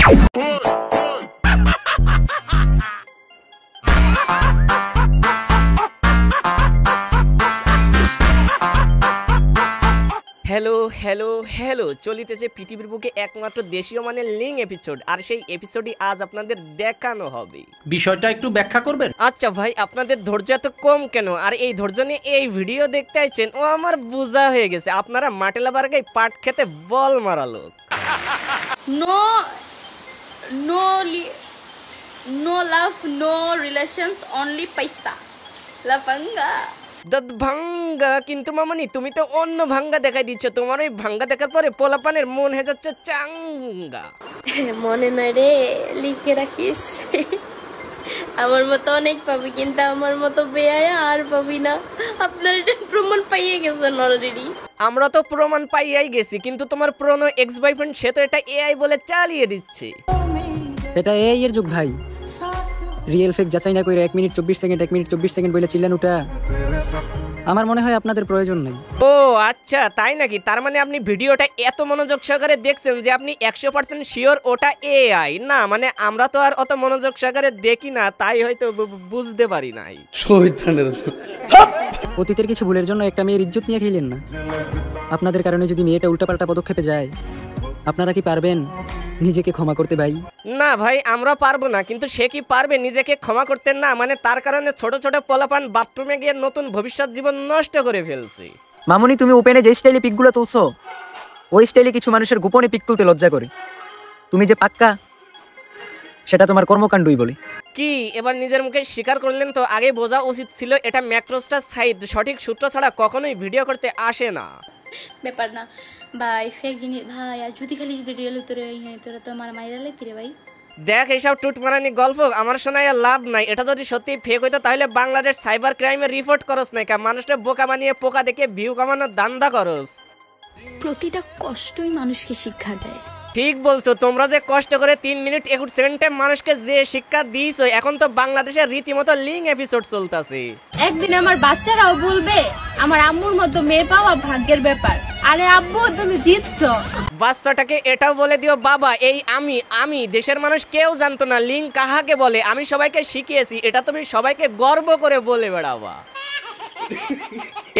Hello hello hello, চলিতেছে পৃথিবীর বুকে একমাত্র দেশীয় মানের লিং এপিসোড, আর সেই এপিসোডই আজ আপনাদের দেখানো হবে। বিষয়টা একটু ব্যাখ্যা করবেন? আচ্ছা ভাই, আপনাদের ধৈর্য এত কম কেন? আর এই ধৈর্য নিয়ে এই ভিডিও দেখতে আইছেন ও আমার বোঝা হয়ে গেছে। আপনারা মাটেলা বার্গায় পাট খেতে বল মারা লোক। No no no love no relations only পয়সা লাফাঙ্গা দত ভাঙ্গা। কিন্তু মামনি, তুমি তো অন্য ভাঙ্গা দেখাই দিচ্ছ। তোমার ওই ভাঙ্গা দেখার পরে পোলাপানের মন হয়ে যাচ্ছে চাঙ্গা। মনে নয় রে, লিখে রাখিস। আমার মতো অনেক পাবি, কিন্তু আমার মতো বেয়ায়া আর পাবি না। আপনার এটা প্রমাণ পাইয়ে গেছেন অলরেডি। আমরা তো প্রমাণ পাইয়াই গেছি, কিন্তু তোমার পুরনো এক্স বয়ফ্রেন্ড সে তো এটা এআই বলে চালিয়ে দিচ্ছে। এটা এআই এর যুগ ভাই। রিয়েল ফেক যাচাই না করে 1 মিনিট 24 সেকেন্ড 1 মিনিট 24 সেকেন্ড বলে চিল্লান ওটা আমার মনে হয় আপনাদের প্রয়োজন নেই। ও আচ্ছা, তাই নাকি? তার মানে আপনি ভিডিওটা এত মনোযোগ সহকারে দেখছেন যে আপনি 100% শিওর ওটা এআই না? মানে আমরা তো আর অত মনোযোগ সহকারে দেখি না, তাই হয়তো বুঝতে পারি নাই। অতীতের কিছু ভুলের জন্য একটা মেয়ের ইজ্জত নিয়ে খেলেন না। আপনাদের কারণে যদি মেয়েটা উল্টাপাল্টা পদক্ষেপে যায়, আপনারা কি পারবেন নিজেকে ক্ষমা করতে ভাই? না ভাই, আমরা পারবো না, কিন্তু সে কি পারবে নিজেকে ক্ষমা করতে? না মানে তার কারণে ছোট ছোট পোলাপান বাথরুমে গিয়ে নতুন ভবিষ্যৎ জীবন নষ্ট করে ফেলছে। মামুনি, তুমি ওপেনে যে স্টাইলে পিকগুলো তুলছো, ওই স্টাইলে কিছু মানুষের গোপনে পিক তুলতে লজ্জা করে। তুমি যে পাক্কা, সেটা তোমার কর্মকাণ্ডই বলে। কি এবার নিজের মুখে স্বীকার করলেন তো? আগে বোঝা উচিত ছিল এটা ম্যাক্রোস্টার সাইট, সঠিক সূত্র ছাড়া কখনোই ভিডিও করতে আসে না। ব্যাপার না ভাই, ফেক জিনিস ভাই। আর যদি খালি যদি রিয়েল উত্তরে তোরা তো আমার মাইরা লাগতি রে ভাই। দেখ, এইসব টুট মারানি গল্প আমার শোনায় লাভ নাই। এটা যদি সত্যি ফেক হইতো তাহলে বাংলাদেশ সাইবার ক্রাইমে রিপোর্ট করস না কা? মানুষটা বোকা বানিয়ে পোকা দেখে ভিউ কামানোর দান্দা করস। প্রতিটা কষ্টই মানুষকে শিক্ষা দেয়। ঠিক বলছো, তোমরা যে কষ্ট করে 3 মিনিট 21 সেকেন্ডে মানুষকে যে শিক্ষা দিয়েছো, এখন তো বাংলাদেশের রীতিমতো লিং এপিসোড চলতেছে। একদিন আমার বাচ্চারাও বলবে আমার আম্মুর মতো মেয়ে পাওয়া ভাগ্যের ব্যাপার। আরে আব্বু, তুমি জিতছো। বাচ্চাটাকে এটাও বলে দিও, বাবা এই আমি দেশের মানুষ কেউ জানতো না লিং কাহাকে বলে, আমি সবাইকে শিখিয়েছি। এটা তুমি সবাইকে গর্ব করে বলে বেড়াবা।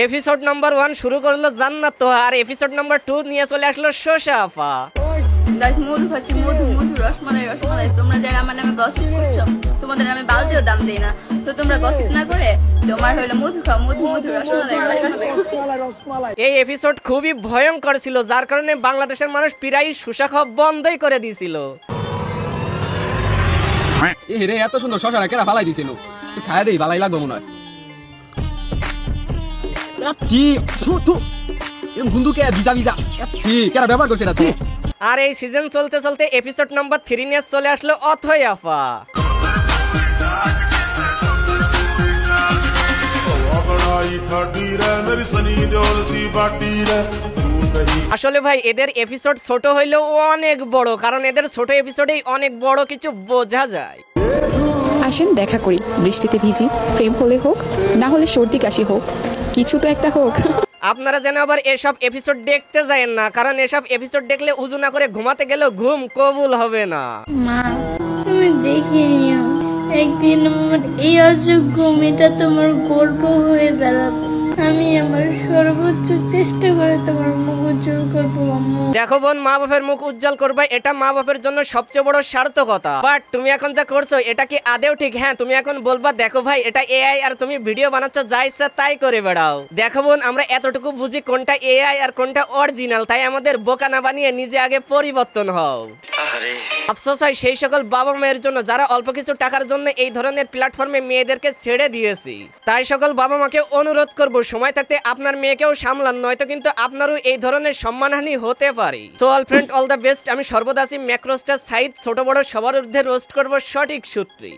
এপিসোড নাম্বার 1 শুরু করলো জান্নাত তো, আর এপিসোড নাম্বার 2 নিয়ে চলে আসলো শোষা আপা। গাইস, মধু খাচ্ছি, মধু রসমালাই। তোমরা যারা আমার নামে গসিপ করছো, তোমাদের আমি বালতিও দাম দেই না। তো তোমরা গসিপ না করে তোমার হলো মধু খাও, মধু রসমালাই। এই এপিসোড খুবই ভয়ঙ্কর ছিল, যার কারণে বাংলাদেশের মানুষ প্রায় শসা খাওয়া বন্ধই করে দিয়েছিল। রে এত সুন্দর শশাটা কেরা ফালাই দিছিল, খায় দেই ভালাই লাগবে মনে হয়। ব্যবহার করছে না। আর এই সিজন চলতে চলতে এপিসোড নাম্বার 3 নিয়ে চলে আসলো অথই আপা। আসলে ভাই এদের এপিসোড ছোট হইলেও অনেক বড়, কারণ এদের ছোট এপিসোডেই অনেক বড় কিছু বোঝা যায়। আসেন দেখা করি, বৃষ্টিতে ভিজি, প্রেম হলে হোক, না হলে সর্দি কাশি হোক, কিছু তো একটা হোক। আপনারা যেন আবার এসব এপিসোড দেখতে যায়েন না, কারণ এসব এপিসোড দেখলে উজু না করে ঘুমাতে গেলেও ঘুম কবুল হবে না। মা, তুমি দেখে নিও, একদিন আমার এই অযোগ্য মেয়েটা তোমার গর্ব হয়ে দাঁড়াবে। আমি আমার সর্বোচ্চ চেষ্টা করে তোমার মুখ উজ্জ্বল করবো আম্মু। দেখো বোন, মা বাপের মুখ উজ্জ্বল করবে, এটা মা বাপের জন্য সবচেয়ে বড় সার্থকতা। বাট তুমি এখন যা করছো এটা কি আদেও ঠিক? হ্যাঁ, তুমি এখন বলবা দেখো ভাই এটা এআই আর তুমি ভিডিও বানাচ্ছ, যা ইচ্ছা তাই করে বেড়াও। দেখো বোন, আমরা এতটুকু বুঝি কোনটা এআই আর কোনটা অরিজিনাল, তাই আমাদের বোকা না বানিয়ে নিজে আগে পরিবর্তন হও। আফসোস হয় সেই সকল বাবা মায়ের জন্য যারা অল্প কিছু টাকার জন্য এই ধরনের প্ল্যাটফর্মে মেয়েদেরকে ছেড়ে দিয়েছি। তাই সকল বাবা মাকে অনুরোধ করব, সময় থাকতে আপনার মেয়েকেও সামলান, নয়তো কিন্তু আপনারও এই ধরনের সম্মানহানি হতে পারে। So all friend, all the best. আমি সর্বদা আছি ম্যাক্রোস্টার সাইট, ছোট বড় সবার ঊর্ধ্বে রোস্ট করব সঠিক সূত্রে।